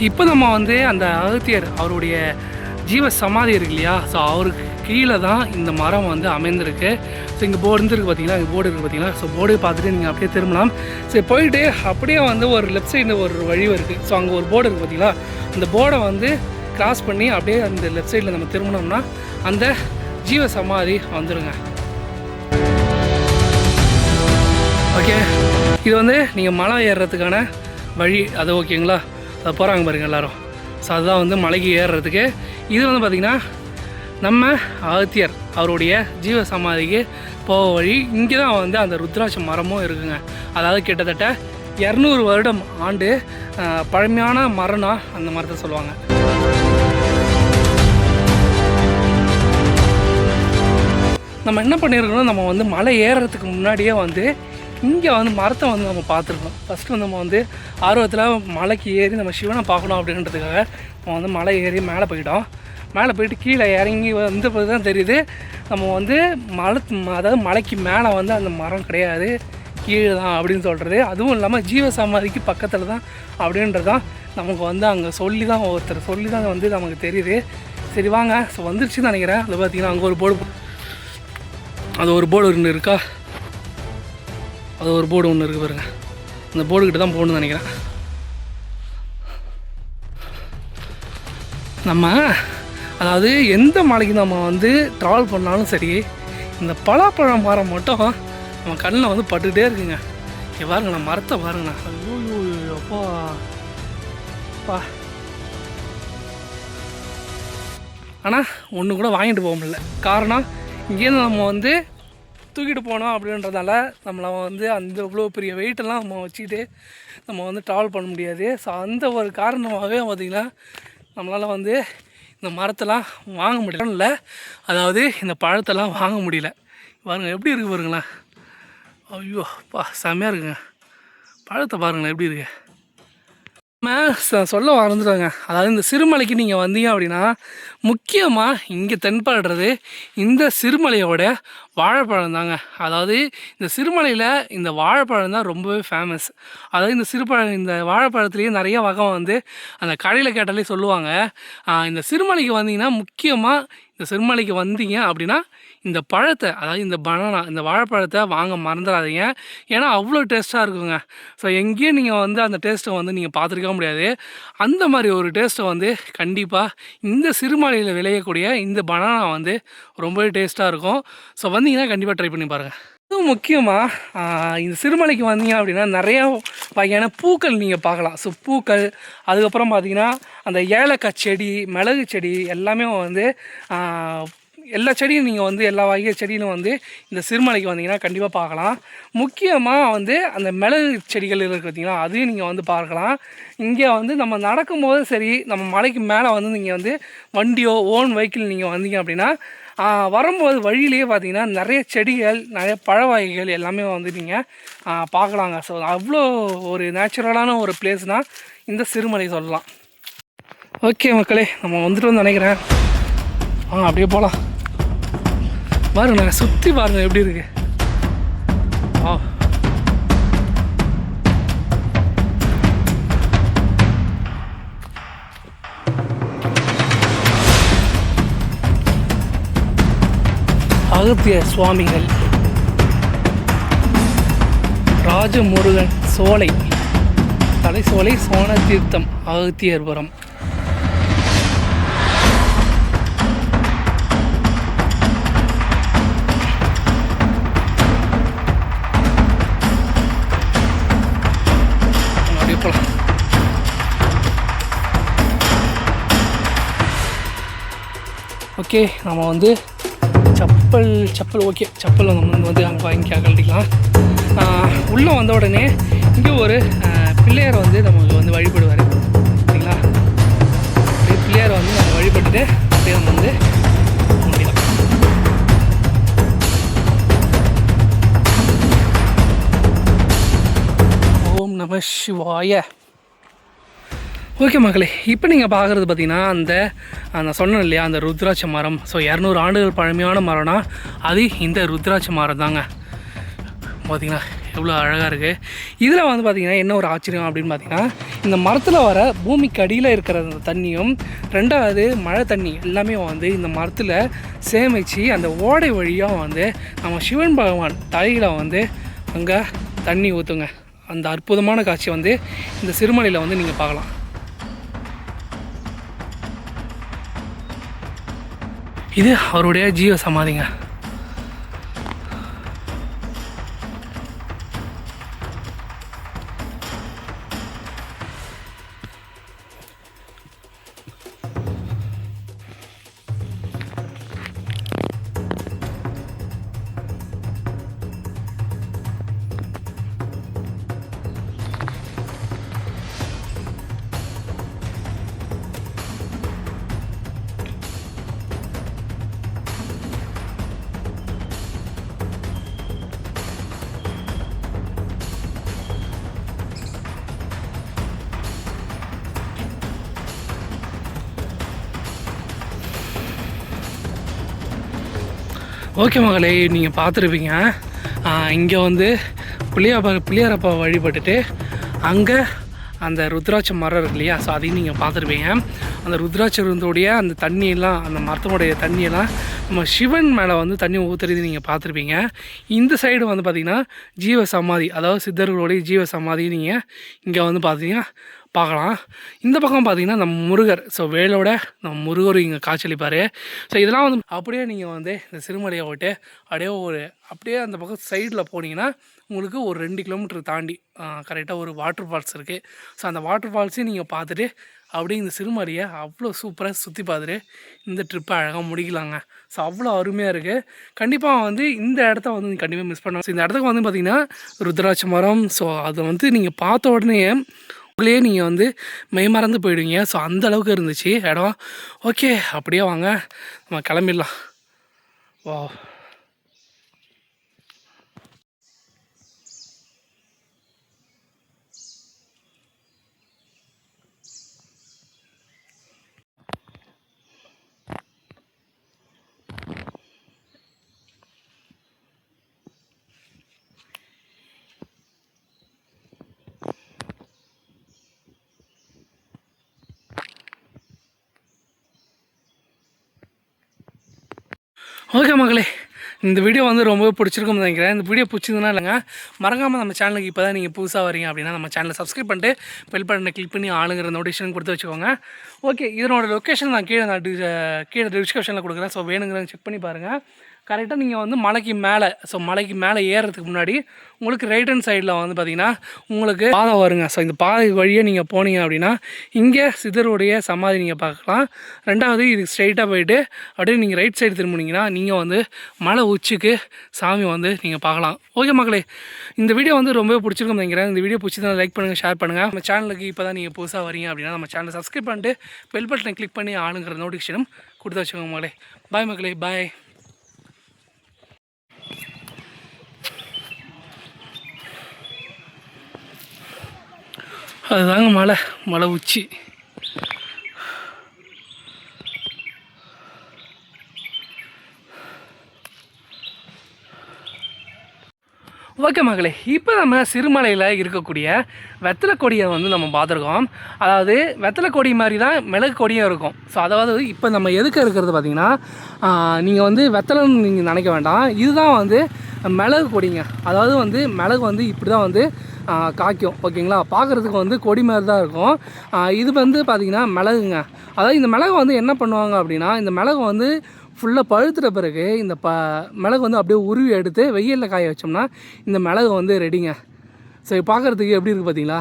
இப்போ நம்ம வந்து அந்த அகத்தியர் அவருடைய ஜீவ சமாதி இருக்கு இல்லையா, ஸோ அவருக்கு கீழே தான் இந்த மரம் வந்து அமைந்திருக்கு. ஸோ இங்கே போர்டு இருந்துருக்கு பார்த்தீங்களா, இங்கே போர்டு இருக்குது பார்த்தீங்களா. ஸோ போர்டு பார்த்துட்டு நீங்கள் அப்படியே திரும்பலாம். சரி போயிட்டு அப்படியே வந்து ஒரு லெஃப்ட் சைடில் ஒரு வழி இருக்குது. ஸோ அங்கே ஒரு போர்டு இருக்குது பார்த்தீங்களா, அந்த போர்டை வந்து கிராஸ் பண்ணி அப்படியே அந்த லெஃப்ட் சைடில் நம்ம திரும்பினோம்னா அந்த ஜீவ சமாதி வந்துடுங்க. ஓகே, இது வந்து நீங்கள் மலை ஏறுறதுக்கான வழி அது, ஓகேங்களா. அது போகிறாங்க பாருங்கள் எல்லோரும். ஸோ அதுதான் வந்து மலைக்கு ஏறுறதுக்கு. இது வந்து பார்த்திங்கன்னா நம்ம அகத்தியர் அவருடைய ஜீவ சமாதிக்கு போக வழி. இங்கே தான் வந்து அந்த ருத்ராட்ச மரமும் இருக்குங்க. அதாவது கிட்டத்தட்ட 200 வருடம் ஆண்டு பழமையான மரம்னா அந்த மரத்தை சொல்லுவாங்க. நம்ம என்ன பண்ணியிருக்கோம், நம்ம வந்து மலை ஏறுறதுக்கு முன்னாடியே வந்து இங்கே வந்து மரத்தை வந்து நம்ம பார்த்துருக்கோம். ஃபஸ்ட்டு வந்து நம்ம வந்து ஆர்வத்தில் மலைக்கு ஏறி நம்ம சிவனை பார்க்கணும் அப்படின்றதுக்காக நம்ம வந்து மலை ஏறி மேலே போயிட்டோம். மேலே போயிட்டு கீழே இறங்கி வந்த போது தான் தெரியுது நம்ம வந்து அதாவது மலைக்கு மேலே வந்து அந்த மரம் கிடையாது, கீழே தான் அப்படின்னு சொல்கிறது. அதுவும் இல்லாமல் ஜீவ சமாதிக்கு பக்கத்தில் தான் அப்படின்றது தான் நமக்கு வந்து அங்கே ஒருத்தர் சொல்லி தான் வந்து நமக்கு தெரியுது. சரி வாங்க, ஸோ வந்துருச்சுன்னு நினைக்கிறேன். அது பார்த்திங்கன்னா அங்கே ஒரு போர்டு, அது ஒரு போர்டு ஒன்று இருக்கா, அது ஒரு போர்டு ஒன்று இருக்குது பாருங்க. அந்த போர்டுக்கிட்ட தான் போகணுன்னு நினைக்கிறேன். நம்ம அதாவது எந்த மலைக்கு நம்ம வந்து ட்ராவல் பண்ணாலும் சரி, இந்த பலாப்பழம் மரம் மட்டும் நம்ம கண்ணில் வந்து பட்டுக்கிட்டே இருக்குங்க. இங்கே பாருங்கண்ணா, மரத்தை பாருங்கண்ணா. ஐயோ அப்பா அப்பா. ஆனால் ஒன்று கூட வாங்கிட்டு போக முடியல. காரணம் இங்கேருந்து நம்ம வந்து தூக்கிட்டு போனோம் அப்படின்றதால நம்மளை வந்து அந்த இவ்வளோ பெரிய வெயிட்டெல்லாம் நம்ம வச்சுக்கிட்டு நம்ம வந்து ட்ராவல் பண்ண முடியாது. ஸோ அந்த ஒரு காரணமாகவே பார்த்திங்கன்னா நம்மளால் வந்து இந்த மரத்தெல்லாம் வாங்க முடியல, அதாவது இந்த பழத்தெல்லாம் வாங்க முடியல. பாருங்கள் எப்படி இருக்குது பாருங்களேன். ஐயோ பா, செம்மையாக இருக்குங்க. பழத்தை பாருங்களேன் எப்படி இருக்குது. நம்ம சொல்ல மறந்துட்டாங்க. அதாவது இந்த சிறுமலைக்கு நீங்கள் வந்தீங்க அப்படின்னா முக்கியமாக இங்கே தென்படுறது இந்த சிறுமலையோட வாழைப்பழம் தாங்க. அதாவது இந்த சிறுமலையில் இந்த வாழைப்பழம் தான் ரொம்பவே ஃபேமஸ். அதாவது இந்த வாழைப்பழத்துலேயே நிறைய வகை வந்து அந்த கடையில் கேட்டாலே சொல்லுவாங்க. இந்த சிறுமலைக்கு வந்தீங்கன்னா முக்கியமாக இந்த சிறுமலைக்கு வந்தீங்க அப்படின்னா இந்த பழத்தை, அதாவது இந்த வாழைப்பழத்தை வாங்க மறந்துடாதீங்க. ஏன்னா அவ்வளோ டேஸ்ட்டாக இருக்குங்க. ஸோ எங்கேயும் நீங்கள் வந்து அந்த டேஸ்ட்டை வந்து நீங்கள் பார்த்துருக்க முடியாது. அந்த மாதிரி ஒரு டேஸ்ட்டை வந்து கண்டிப்பாக இந்த சிறுமலையில் விளையக்கூடிய இந்த பனானா வந்து ரொம்பவே டேஸ்ட்டாக இருக்கும். ஸோ வந்தீங்கன்னா கண்டிப்பாக ட்ரை பண்ணி பாருங்கள். இதுவும் முக்கியமாக இந்த சிறுமலைக்கு வந்தீங்க அப்படின்னா நிறையா வகையான பூக்கள் நீங்கள் பார்க்கலாம். ஸோ பூக்கள், அதுக்கப்புறம் பார்த்திங்கன்னா அந்த ஏலக்காய் செடி, மிளகு செடி எல்லாமே வந்து எல்லா செடியும் நீங்கள் வந்து எல்லா வகை செடியிலும் வந்து இந்த சிறுமலைக்கு வந்தீங்கன்னா கண்டிப்பாக பார்க்கலாம். முக்கியமாக வந்து அந்த மிளகு செடிகள் இருக்குது பார்த்தீங்களா, அதையும் நீங்கள் வந்து பார்க்கலாம். இங்கே வந்து நம்ம நடக்கும்போது சரி, நம்ம மலைக்கு மேலே வந்து நீங்கள் வந்து வண்டியோ ஓன் வெஹிக்கிள் நீங்கள் வந்தீங்க அப்படின்னா வரும்போது வழியிலேயே பார்த்தீங்கன்னா நிறைய செடிகள், நிறைய பழ வகைகள் எல்லாமே வந்து நீங்கள் பார்க்கலாங்க. ஸோ அவ்வளோ ஒரு நேச்சுரலான ஒரு பிளேஸ்னால் இந்த சிறுமலை சொல்லலாம். ஓகே மக்களே, நம்ம வந்துட்டு நினைக்கிறேன். அப்படியே போகலாம். பாருங்க, நாங்கள் சுற்றி பாருங்கள் எப்படி இருக்கு. அகத்திய சுவாமிகள், ராஜமுருகன் சோலை, தலைசோலை, சோன தீர்த்தம், அகத்தியர்புரம். ஓகே, நம்ம வந்து செப்பல் ஓகே, செப்பல் நம்ம வந்து அங்கே வாங்கி கழட்டிக்கலாம். உள்ளே வந்த உடனே இங்கே ஒரு பிள்ளையார் வந்து நமக்கு வந்து வழிபடுவார். சரிங்களா, பிள்ளையார் வந்து நம்ம வழிபட்டுட்டு அப்படியே நம்ம வந்து முடியலாம். ஓம் நம சிவாய. ஓகே மக்களே, இப்போ நீங்கள் பார்க்குறது பார்த்தீங்கன்னா நான் சொன்னேன் இல்லையா, அந்த ருத்ராட்ச மரம். ஸோ 200 ஆண்டுகள் பழமையான மரம்னா அது இந்த ருத்ராட்ச மரம் தாங்க. பார்த்தீங்கன்னா எவ்வளோ அழகாக இருக்குது. இதில் வந்து பார்த்திங்கன்னா என்ன ஒரு ஆச்சரியம் அப்படின்னு பார்த்திங்கன்னா, இந்த மரத்தில் வர பூமிக்கு அடியில் இருக்கிற அந்த தண்ணியும், ரெண்டாவது மழை தண்ணி எல்லாமே வந்து இந்த மரத்தில் சேமித்து அந்த ஓடை வழியாக வந்து நம்ம சிவன் பகவான் தலையில் வந்து அங்கே தண்ணி ஊற்றுங்க. அந்த அற்புதமான காட்சி வந்து இந்த சிறுமலையில் வந்து நீங்கள் பார்க்கலாம். இது அவருடைய ஜீவ சமாதிங்க. ஓகே மகளே, நீங்கள் பார்த்துருப்பீங்க. இங்கே வந்து பிள்ளையாரப்பா வழிபட்டுட்டு அங்கே அந்த ருத்ராட்ச மரம் இருக்கு இல்லையா, ஸோ அதையும் நீங்கள் பார்த்துருப்பீங்க. அந்த ருத்ராட்சருடைய அந்த தண்ணியெல்லாம், அந்த மரத்தினுடைய தண்ணியெல்லாம் நம்ம சிவன் மேலே வந்து தண்ணி ஊற்றுறது நீங்கள் பார்த்துருப்பீங்க. இந்த சைடு வந்து பார்த்திங்கன்னா ஜீவ சமாதி, அதாவது சித்தர்களுடைய ஜீவ சமாதி நீங்கள் இங்கே வந்து பார்த்தீங்கன்னா பார்க்கலாம். இந்த பக்கம் பார்த்திங்கன்னா நம்ம முருகர், ஸோ வேலோட நம்ம முருகர் இங்கே காட்சியளிப்பார். ஸோ இதெல்லாம் வந்து அப்படியே நீங்கள் வந்து இந்த சிறுமலையை விட்டு அப்படியே அந்த பக்கம் சைடில் போனீங்கன்னா உங்களுக்கு ஒரு 2 கிலோமீட்டர் தாண்டி கரெக்டாக ஒரு வாட்டர் ஃபால்ஸ் இருக்குது. ஸோ அந்த வாட்டர் ஃபால்ஸையும் நீங்கள் பார்த்துட்டு அப்படியே இந்த சிறுமலையை அவ்வளோ சூப்பராக சுற்றி பார்த்துட்டு இந்த ட்ரிப்பை அழகாக முடிக்கலாங்க. ஸோ அவ்வளோ அருமையாக இருக்குது. கண்டிப்பாக வந்து இந்த இடத்த வந்து நீங்கள் கண்டிப்பாக மிஸ் பண்ணலாம். ஸோ இந்த இடத்துக்கு வந்து பார்த்திங்கன்னா ருத்ராட்ச மரம், ஸோ அதை வந்து நீங்கள் பார்த்த உடனே உங்களையே நீங்கள் வந்து மெய்மறந்து போயிடுவீங்க. ஸோ அந்த அளவுக்கு இருந்துச்சு இடம். ஓகே, அப்படியே வாங்க நம்ம கிளம்பிடலாம். வா, ஓகே மகளே, இந்த வீடியோ வந்து ரொம்பவே பிடிச்சிருக்கும்னு நினைக்கிறேன். இந்த வீடியோ பிடிச்சிருந்தனா இல்லைங்க, மறக்காமல் நம்ம சேனலுக்கு இப்போ தான் நீங்கள் புதுசாக வரீங்க அப்படின்னா நம்ம சேனலை சப்ஸ்கிரைப் பண்ணிட்டு பெல் பட்டனை கிளிக் பண்ணி ஆளுங்கிற நோட்டிஃபிகேஷன் கொடுத்து வச்சுக்கோங்க. ஓகே, இதனோட லொக்கேஷன் நான் கீழே டிஸ்கிரிப்ஷனில் கொடுக்குறேன். ஸோ வேணுங்கிறத செக் பண்ணி பாருங்கள். கரெக்டாக நீங்கள் வந்து மலைக்கு மேலே ஏறுறதுக்கு முன்னாடி உங்களுக்கு ரைட் ஹேண்ட் சைடில் வந்து பார்த்திங்கன்னா உங்களுக்கு பாதை வருங்க. ஸோ இந்த பாதை வழியே நீங்கள் போனீங்க அப்படின்னா இங்கே சித்தருடைய சமாதி நீங்கள் பார்க்கலாம். ரெண்டாவது இதுக்கு ஸ்ட்ரைட்டாக போயிட்டு அப்படியே நீங்கள் ரைட் சைடு திரும்பினீங்கன்னா நீங்கள் வந்து மலை உச்சிக்கு சாமி வந்து நீங்கள் பார்க்கலாம். ஓகே மக்களே, இந்த வீடியோ வந்து ரொம்பவே பிடிச்சிருக்கும்னு நினைக்கிறேன். இந்த வீடியோ பிடிச்சிருந்தா லைக் பண்ணுங்கள், ஷேர் பண்ணுங்கள். நம்ம சேனலுக்கு இப்போ தான் நீங்கள் புதுசாக வரீங்க அப்படின்னா நம்ம சேனலை சப்ஸ்கிரைப் பண்ணிட்டு பெல் பட்டனை கிளிக் பண்ணி ஆளுங்கிற நோட்டிஃபிகேஷனும் கொடுத்து வச்சுக்கோங்க மக்களே. பாய் மக்களே, பாய். அதுதாங்க மலை உச்சி. ஓகே மகளே, இப்போ நம்ம சிறுமலையில் இருக்கக்கூடிய வெத்தலை கொடியை வந்து நம்ம பார்த்துருக்கோம். அதாவது வெத்தலை கொடி மாதிரி தான் மிளகு கொடியும் இருக்கும். ஸோ அதாவது இப்போ நம்ம எதுக்கு இருக்கிறது பார்த்திங்கன்னா, நீங்கள் வந்து வெத்தலைன்னு நீங்கள் நினைக்க வேண்டாம், இதுதான் வந்து மிளகு கொடிங்க. அதாவது வந்து மிளகு வந்து இப்படி தான் வந்து காய்க்கும். ஓகேங்களா, பார்க்குறதுக்கு வந்து கொடி மாதிரி தான் இருக்கும். இது வந்து பார்த்திங்கன்னா மிளகுங்க. அதாவது இந்த மிளகு வந்து என்ன பண்ணுவாங்க அப்படின்னா, இந்த மிளகு வந்து ஃபுல்லாக பழுத்துட்ட பிறகு இந்த மிளகு வந்து அப்படியே உருவி எடுத்து வெயிலில் காய வச்சோம்னா இந்த மிளகு வந்து ரெடிங்க. ஸோ பார்க்குறதுக்கு எப்படி இருக்குது பார்த்தீங்களா?